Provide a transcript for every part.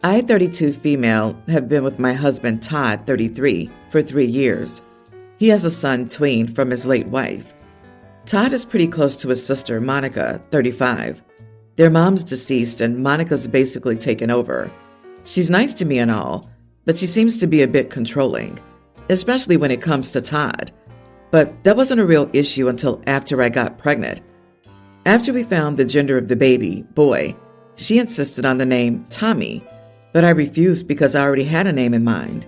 I, 32 female, have been with my husband Todd, 33, for 3 years. He has a son, tween, from his late wife. Todd is pretty close to his sister, Monica, 35. Their mom's deceased and Monica's basically taken over. She's nice to me and all, but she seems to be a bit controlling, especially when it comes to Todd. But that wasn't a real issue until after I got pregnant. After we found the gender of the baby, boy, she insisted on the name Tommy, but I refused because I already had a name in mind.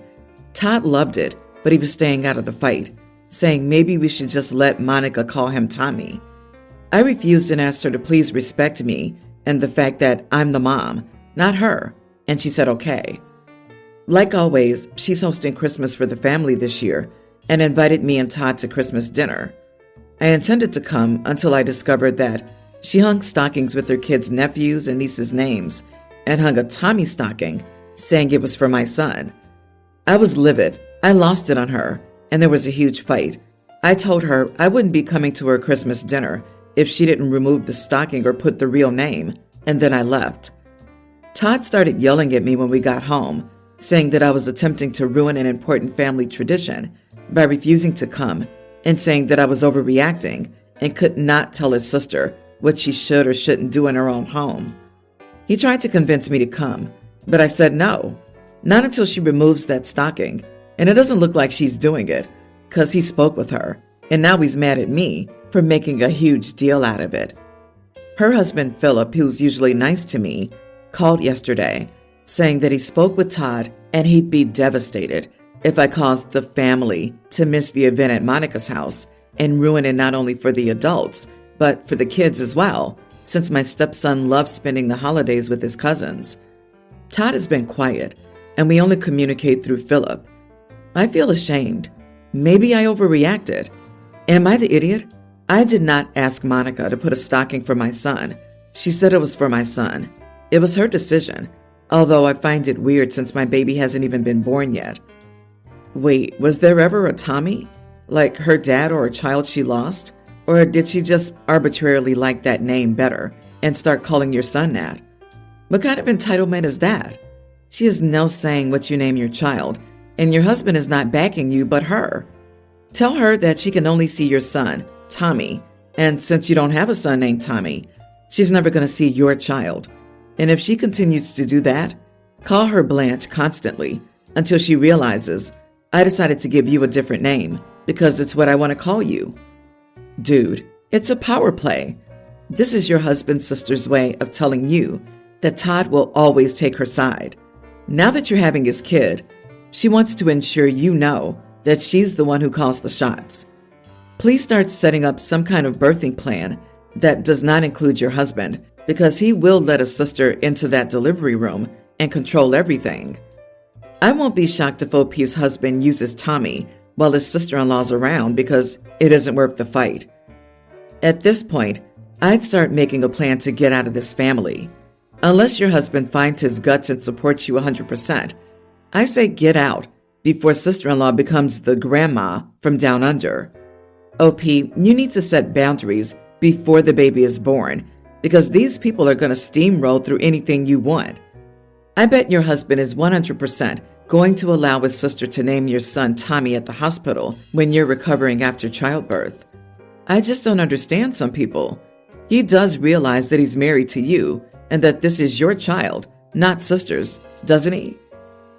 Todd loved it, but he was staying out of the fight, saying maybe we should just let Monica call him Tommy. I refused and asked her to please respect me and the fact that I'm the mom, not her, and she said okay. Like always, she's hosting Christmas for the family this year and invited me and Todd to Christmas dinner. I intended to come until I discovered that she hung stockings with her kids' nephews and nieces' names and hung a Tommy stocking, saying it was for my son. I was livid. I lost it on her, and there was a huge fight. I told her I wouldn't be coming to her Christmas dinner if she didn't remove the stocking or put the real name, and then I left. Todd started yelling at me when we got home, saying that I was attempting to ruin an important family tradition by refusing to come and saying that I was overreacting and could not tell his sister what she should or shouldn't do in her own home. He tried to convince me to come, but I said no, not until she removes that stocking, and it doesn't look like she's doing it, because he spoke with her, and now he's mad at me for making a huge deal out of it. Her husband, Philip, who's usually nice to me, called yesterday, saying that he spoke with Todd and he'd be devastated if I caused the family to miss the event at Monica's house and ruin it not only for the adults, but for the kids as well, since my stepson loves spending the holidays with his cousins. Todd has been quiet, and we only communicate through Philip. I feel ashamed. Maybe I overreacted. Am I the idiot? I did not ask Monica to put a stocking for my son. She said it was for my son. It was her decision, although I find it weird since my baby hasn't even been born yet. Wait, was there ever a Tommy? Like her dad or a child she lost? Or did she just arbitrarily like that name better and start calling your son that? What kind of entitlement is that? She has no saying what you name your child, and your husband is not backing you but her. Tell her that she can only see your son, Tommy, and since you don't have a son named Tommy, she's never going to see your child. And if she continues to do that, call her Blanche constantly until she realizes I decided to give you a different name because it's what I want to call you. Dude, it's a power play. This is your husband's sister's way of telling you that Todd will always take her side. Now that you're having his kid, she wants to ensure you know that she's the one who calls the shots. Please start setting up some kind of birthing plan that does not include your husband, because he will let a sister into that delivery room and control everything. I won't be shocked if OP's husband uses Tommy while his sister-in-law's around because it isn't worth the fight. At this point, I'd start making a plan to get out of this family. Unless your husband finds his guts and supports you 100%, I say get out before sister-in-law becomes the grandma from down under. OP, you need to set boundaries before the baby is born because these people are going to steamroll through anything you want. I bet your husband is 100% going to allow his sister to name your son Tommy at the hospital when you're recovering after childbirth. I just don't understand some people. He does realize that he's married to you and that this is your child, not sister's, doesn't he?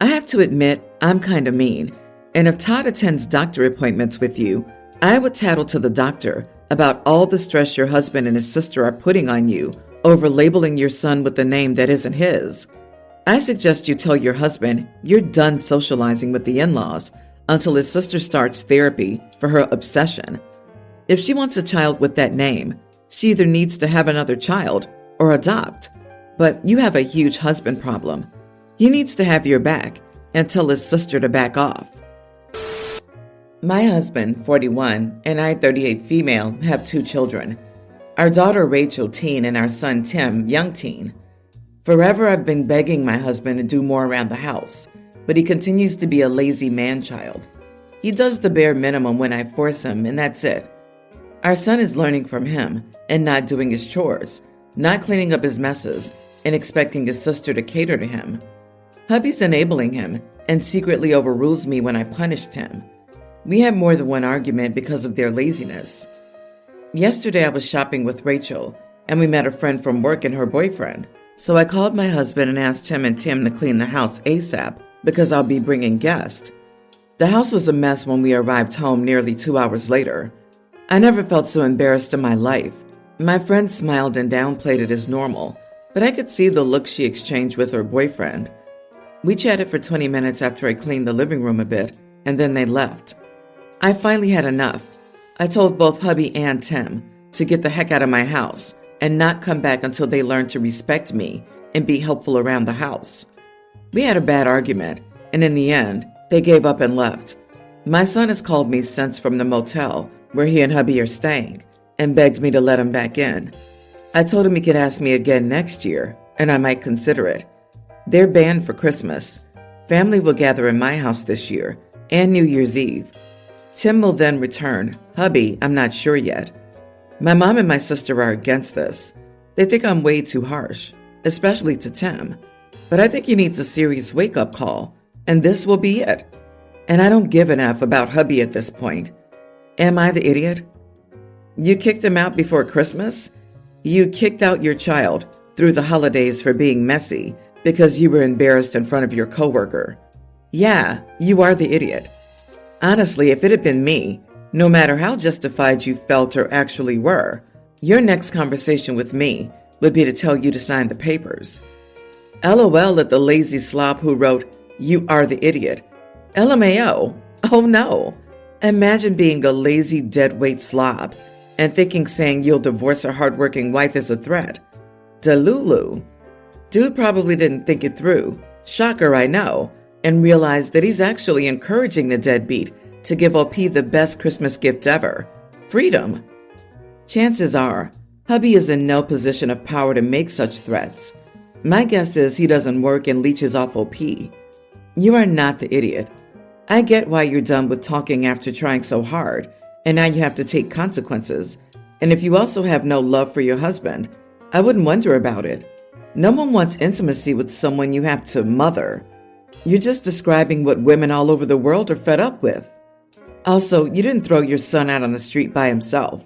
I have to admit, I'm kind of mean, and if Todd attends doctor appointments with you, I would tattle to the doctor about all the stress your husband and his sister are putting on you over labeling your son with a name that isn't his. I suggest you tell your husband you're done socializing with the in-laws until his sister starts therapy for her obsession. If she wants a child with that name, she either needs to have another child or adopt. But you have a huge husband problem. He needs to have your back and tell his sister to back off. My husband, 41, and I, 38 female, have 2 children. Our daughter Rachel, teen, and our son Tim, young teen. Forever I've been begging my husband to do more around the house, but he continues to be a lazy man-child. He does the bare minimum when I force him, and that's it. Our son is learning from him and not doing his chores, not cleaning up his messes, and expecting his sister to cater to him. Hubby's enabling him and secretly overrules me when I punished him. We had more than one argument because of their laziness. Yesterday I was shopping with Rachel, and we met a friend from work and her boyfriend. So I called my husband and asked him and Tim to clean the house ASAP because I'll be bringing guests. The house was a mess when we arrived home nearly 2 hours later. I never felt so embarrassed in my life. My friend smiled and downplayed it as normal, but I could see the look she exchanged with her boyfriend. We chatted for 20 minutes after I cleaned the living room a bit, and then they left. I finally had enough. I told both hubby and Tim to get the heck out of my house and not come back until they learned to respect me and be helpful around the house. We had a bad argument, and in the end, they gave up and left. My son has called me since from the motel where he and hubby are staying and begged me to let him back in. I told him he could ask me again next year, and I might consider it. They're banned for Christmas. Family will gather in my house this year, and New Year's Eve. Tim will then return. Hubby, I'm not sure yet. My mom and my sister are against this. They think I'm way too harsh, especially to Tim. But I think he needs a serious wake-up call, and this will be it. And I don't give an F about hubby at this point. Am I the idiot? You kicked them out before Christmas? You kicked out your child through the holidays for being messy because you were embarrassed in front of your coworker. Yeah, you are the idiot. Honestly, if it had been me, no matter how justified you felt or actually were, your next conversation with me would be to tell you to sign the papers. LOL at the lazy slob who wrote, "You are the idiot." LMAO. Oh no. Imagine being a lazy deadweight slob and thinking saying you'll divorce a hardworking wife is a threat. Delulu. Dude probably didn't think it through. Shocker, I know. And realized that he's actually encouraging the deadbeat to give OP the best Christmas gift ever, freedom. Chances are, hubby is in no position of power to make such threats. My guess is he doesn't work and leeches off OP. You are not the idiot. I get why you're done with talking after trying so hard, and now you have to take consequences. And if you also have no love for your husband, I wouldn't wonder about it. No one wants intimacy with someone you have to mother. You're just describing what women all over the world are fed up with. Also, you didn't throw your son out on the street by himself.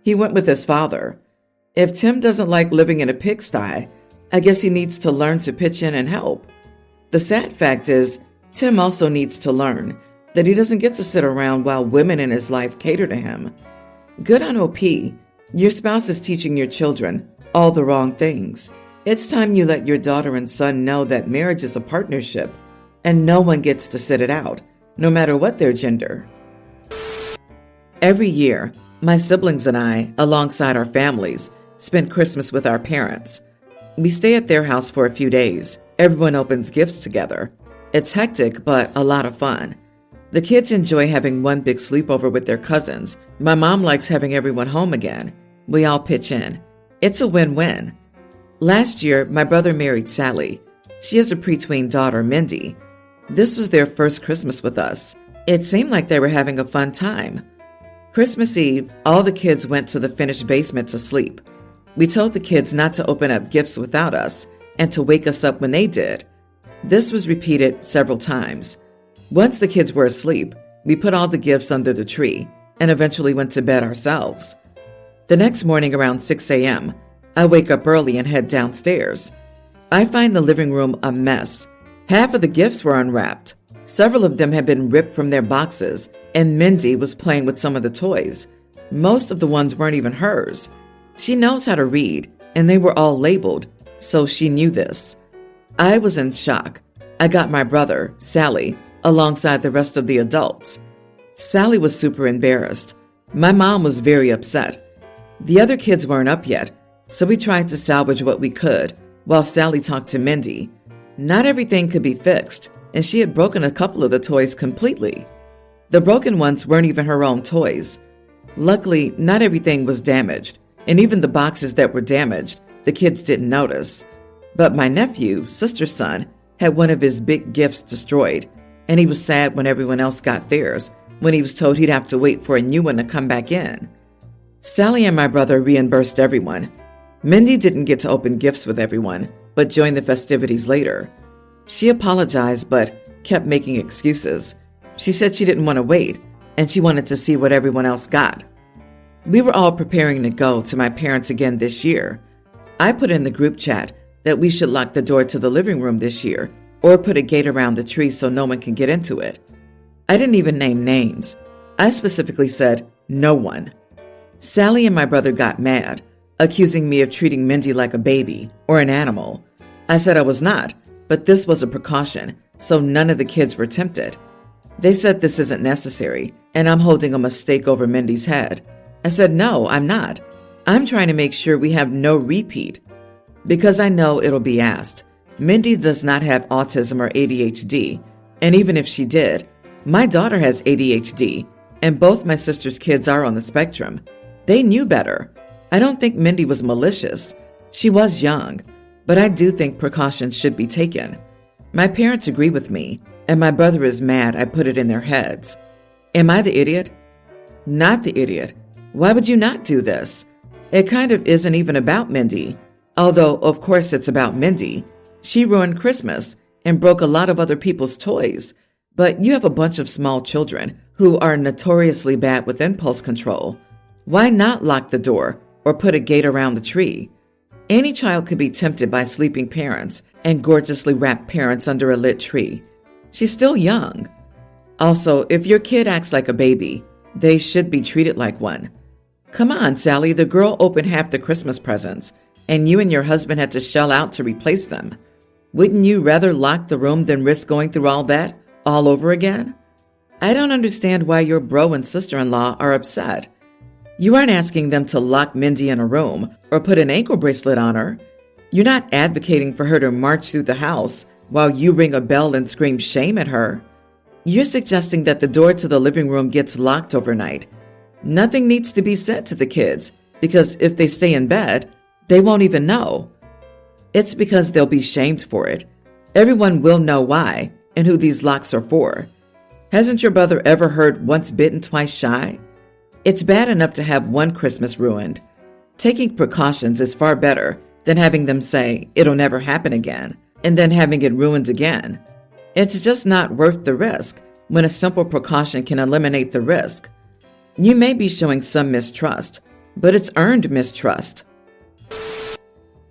He went with his father. If Tim doesn't like living in a pigsty, I guess he needs to learn to pitch in and help. The sad fact is, Tim also needs to learn that he doesn't get to sit around while women in his life cater to him. Good on OP. Your spouse is teaching your children all the wrong things. It's time you let your daughter and son know that marriage is a partnership and no one gets to sit it out, no matter what their gender. Every year, my siblings and I, alongside our families, spend Christmas with our parents. We stay at their house for a few days. Everyone opens gifts together. It's hectic, but a lot of fun. The kids enjoy having one big sleepover with their cousins. My mom likes having everyone home again. We all pitch in. It's a win-win. Last year, my brother married Sally. She has a preteen daughter, Mindy. This was their first Christmas with us. It seemed like they were having a fun time. Christmas Eve, all the kids went to the finished basement to sleep. We told the kids not to open up gifts without us and to wake us up when they did. This was repeated several times. Once the kids were asleep, we put all the gifts under the tree and eventually went to bed ourselves. The next morning around 6 a.m., I wake up early and head downstairs. I find the living room a mess. Half of the gifts were unwrapped. Several of them had been ripped from their boxes, and Mindy was playing with some of the toys. Most of the ones weren't even hers. She knows how to read, and they were all labeled, so she knew this. I was in shock. I got my brother, Sally, alongside the rest of the adults. Sally was super embarrassed. My mom was very upset. The other kids weren't up yet, so we tried to salvage what we could while Sally talked to Mindy. Not everything could be fixed, and she had broken a couple of the toys completely. The broken ones weren't even her own toys. Luckily, not everything was damaged, and even the boxes that were damaged, the kids didn't notice. But my nephew, sister's son, had one of his big gifts destroyed, and he was sad when everyone else got theirs, when he was told he'd have to wait for a new one to come back in. Sally and my brother reimbursed everyone. Mindy didn't get to open gifts with everyone, but joined the festivities later. She apologized but kept making excuses. She said she didn't want to wait and she wanted to see what everyone else got. We were all preparing to go to my parents again this year. I put in the group chat that we should lock the door to the living room this year or put a gate around the tree so no one can get into it. I didn't even name names. I specifically said no one. Sally and my brother got mad, accusing me of treating Mindy like a baby or an animal. I said I was not, but this was a precaution, so none of the kids were tempted. They said this isn't necessary, and I'm holding a mistake over Mindy's head. I said, no, I'm not. I'm trying to make sure we have no repeat. Because I know it'll be asked. Mindy does not have autism or ADHD, and even if she did, my daughter has ADHD, and both my sister's kids are on the spectrum. They knew better. I don't think Mindy was malicious. She was young, but I do think precautions should be taken. My parents agree with me, and my brother is mad I put it in their heads. Am I the idiot? Not the idiot. Why would you not do this? It kind of isn't even about Mindy, although of course it's about Mindy. She ruined Christmas and broke a lot of other people's toys, but you have a bunch of small children who are notoriously bad with impulse control. Why not lock the door or put a gate around the tree? Any child could be tempted by sleeping parents and gorgeously wrapped parents under a lit tree. She's still young. Also, if your kid acts like a baby, they should be treated like one. Come on, Sally, the girl opened half the Christmas presents, and you and your husband had to shell out to replace them. Wouldn't you rather lock the room than risk going through all that all over again? I don't understand why your bro and sister-in-law are upset. You aren't asking them to lock Mindy in a room or put an ankle bracelet on her. You're not advocating for her to march through the house while you ring a bell and scream shame at her. You're suggesting that the door to the living room gets locked overnight. Nothing needs to be said to the kids because if they stay in bed, they won't even know. It's because they'll be shamed for it. Everyone will know why and who these locks are for. Hasn't your brother ever heard once bitten, twice shy? It's bad enough to have one Christmas ruined. Taking precautions is far better than having them say it'll never happen again and then having it ruined again. It's just not worth the risk when a simple precaution can eliminate the risk. You may be showing some mistrust, but it's earned mistrust.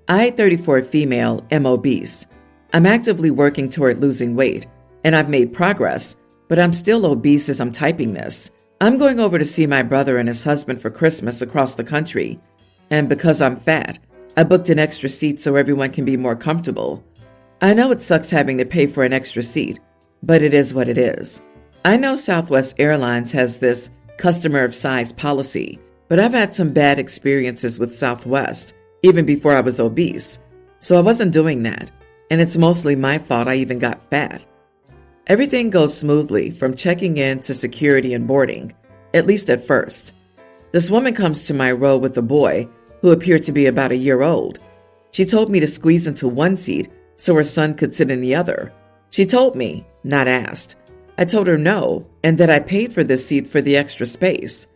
I, 34 female, am obese. I'm actively working toward losing weight, and I've made progress, but I'm still obese as I'm typing this. I'm going over to see my brother and his husband for Christmas across the country, and because I'm fat, I booked an extra seat so everyone can be more comfortable. I know it sucks having to pay for an extra seat, but it is what it is. I know Southwest Airlines has this customer of size policy, but I've had some bad experiences with Southwest, even before I was obese, so I wasn't doing that, and it's mostly my fault I even got fat. Everything goes smoothly from checking in to security and boarding, at least at first. This woman comes to my row with a boy who appeared to be about a year old. She told me to squeeze into one seat so her son could sit in the other. She told me, not asked. I told her no, and that I paid for this seat for the extra space.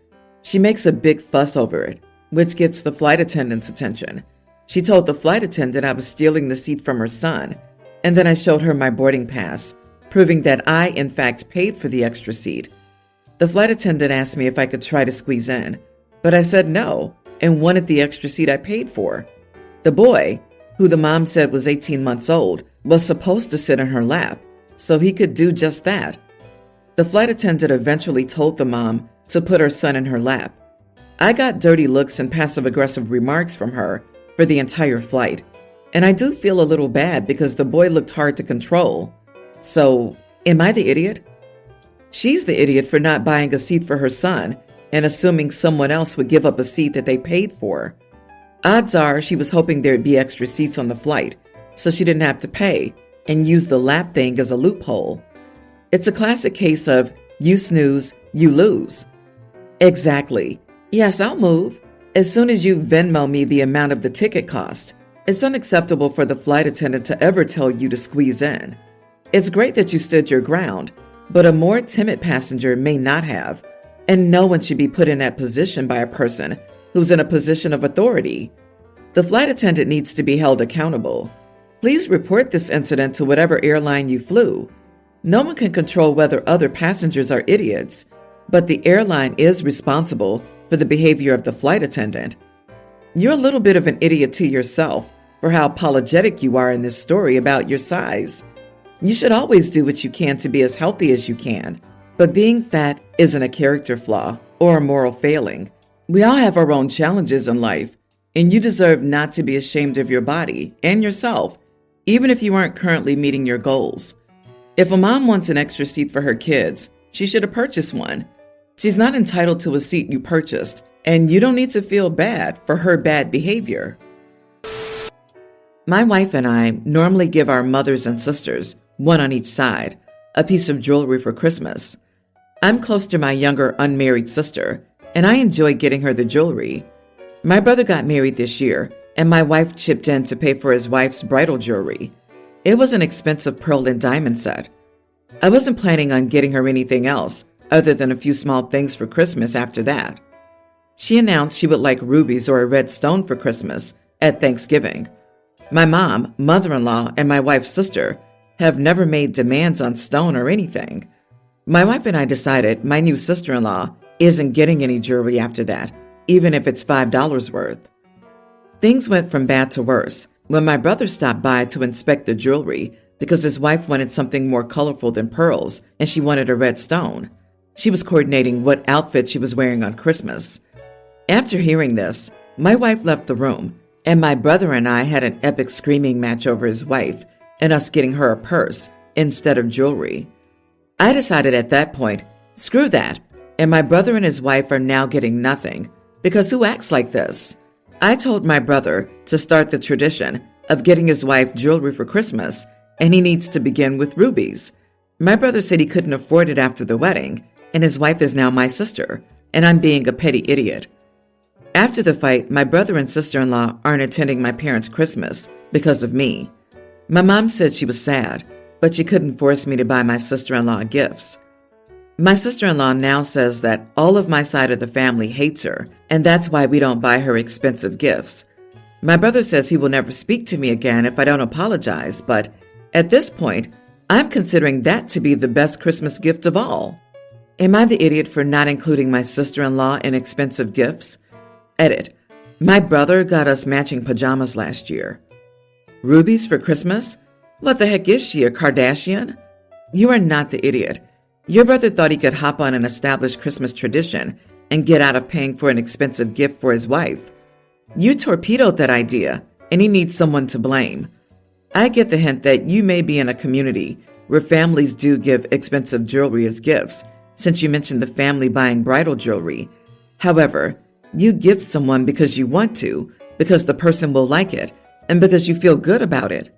She makes a big fuss over it, which gets the flight attendant's attention. She told the flight attendant I was stealing the seat from her son, and then I showed her my boarding pass, proving that I, in fact, paid for the extra seat. The flight attendant asked me if I could try to squeeze in, but I said no and wanted the extra seat I paid for. The boy, who the mom said was 18 months old, was supposed to sit in her lap, so he could do just that. The flight attendant eventually told the mom to put her son in her lap. I got dirty looks and passive-aggressive remarks from her for the entire flight, and I do feel a little bad because the boy looked hard to control. So, am I the idiot? She's the idiot for not buying a seat for her son and assuming someone else would give up a seat that they paid for. Odds are she was hoping there'd be extra seats on the flight, so she didn't have to pay and use the lap thing as a loophole. It's a classic case of you snooze, you lose. Exactly. Yes, I'll move as soon as you Venmo me the amount of the ticket cost. It's unacceptable for the flight attendant to ever tell you to squeeze in. It's great that you stood your ground, but a more timid passenger may not have, and no one should be put in that position by a person who's in a position of authority. The flight attendant needs to be held accountable. Please report this incident to whatever airline you flew. No one can control whether other passengers are idiots, but the airline is responsible for the behavior of the flight attendant. You're a little bit of an idiot to yourself for how apologetic you are in this story about your size. You should always do what you can to be as healthy as you can, but being fat isn't a character flaw or a moral failing. We all have our own challenges in life, and you deserve not to be ashamed of your body and yourself, even if you aren't currently meeting your goals. If a mom wants an extra seat for her kids, she should have purchased one. She's not entitled to a seat you purchased, and you don't need to feel bad for her bad behavior. My wife and I normally give our mothers and sisters, one on each side, a piece of jewelry for Christmas. I'm close to my younger unmarried sister, and I enjoy getting her the jewelry. My brother got married this year, and my wife chipped in to pay for his wife's bridal jewelry. It was an expensive pearl and diamond set. I wasn't planning on getting her anything else other than a few small things for Christmas after that. She announced she would like rubies or a red stone for Christmas at Thanksgiving. My mom, mother-in-law, and my wife's sister have never made demands on stone or anything. My wife and I decided my new sister-in-law isn't getting any jewelry after that, even if it's $5 worth. Things went from bad to worse when my brother stopped by to inspect the jewelry because his wife wanted something more colorful than pearls and she wanted a red stone. She was coordinating what outfit she was wearing on Christmas. After hearing this, my wife left the room, and my brother and I had an epic screaming match over his wife and us getting her a purse instead of jewelry. I decided at that point, screw that, and my brother and his wife are now getting nothing, because who acts like this? I told my brother to start the tradition of getting his wife jewelry for Christmas, and he needs to begin with rubies. My brother said he couldn't afford it after the wedding, and his wife is now my sister, and I'm being a petty idiot. After the fight, my brother and sister-in-law aren't attending my parents' Christmas because of me. My mom said she was sad, but she couldn't force me to buy my sister-in-law gifts. My sister-in-law now says that all of my side of the family hates her, and that's why we don't buy her expensive gifts. My brother says he will never speak to me again if I don't apologize, but at this point, I'm considering that to be the best Christmas gift of all. Am I the idiot for not including my sister-in-law in expensive gifts? Edit. My brother got us matching pajamas last year. Rubies for Christmas? What the heck is she, a Kardashian? You are not the idiot. Your brother thought he could hop on an established Christmas tradition and get out of paying for an expensive gift for his wife. You torpedoed that idea, and he needs someone to blame. I get the hint that you may be in a community where families do give expensive jewelry as gifts, since you mentioned the family buying bridal jewelry. However, you gift someone because you want to, because the person will like it, and because you feel good about it.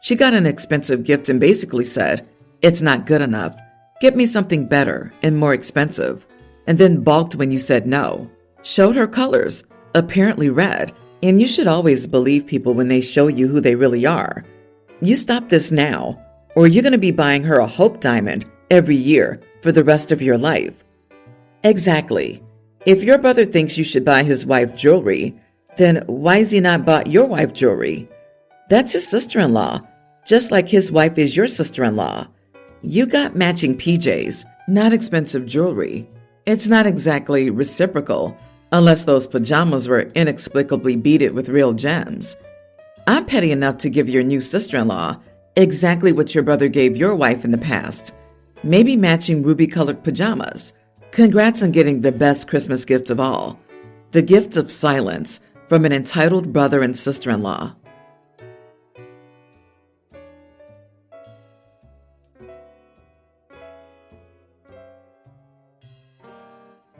She got an expensive gift and basically said, "It's not good enough. Get me something better and more expensive," and then balked when you said no. Showed her colors, apparently red, and you should always believe people when they show you who they really are. You stop this now, or you're going to be buying her a hope diamond every year for the rest of your life. Exactly. If your brother thinks you should buy his wife jewelry, then why has he not bought your wife jewelry? That's his sister-in-law, just like his wife is your sister-in-law. You got matching PJs, not expensive jewelry. It's not exactly reciprocal, unless those pajamas were inexplicably beaded with real gems. I'm petty enough to give your new sister-in-law exactly what your brother gave your wife in the past. Maybe matching ruby-colored pajamas. Congrats on getting the best Christmas gift of all, the gift of silence from an entitled brother and sister-in-law.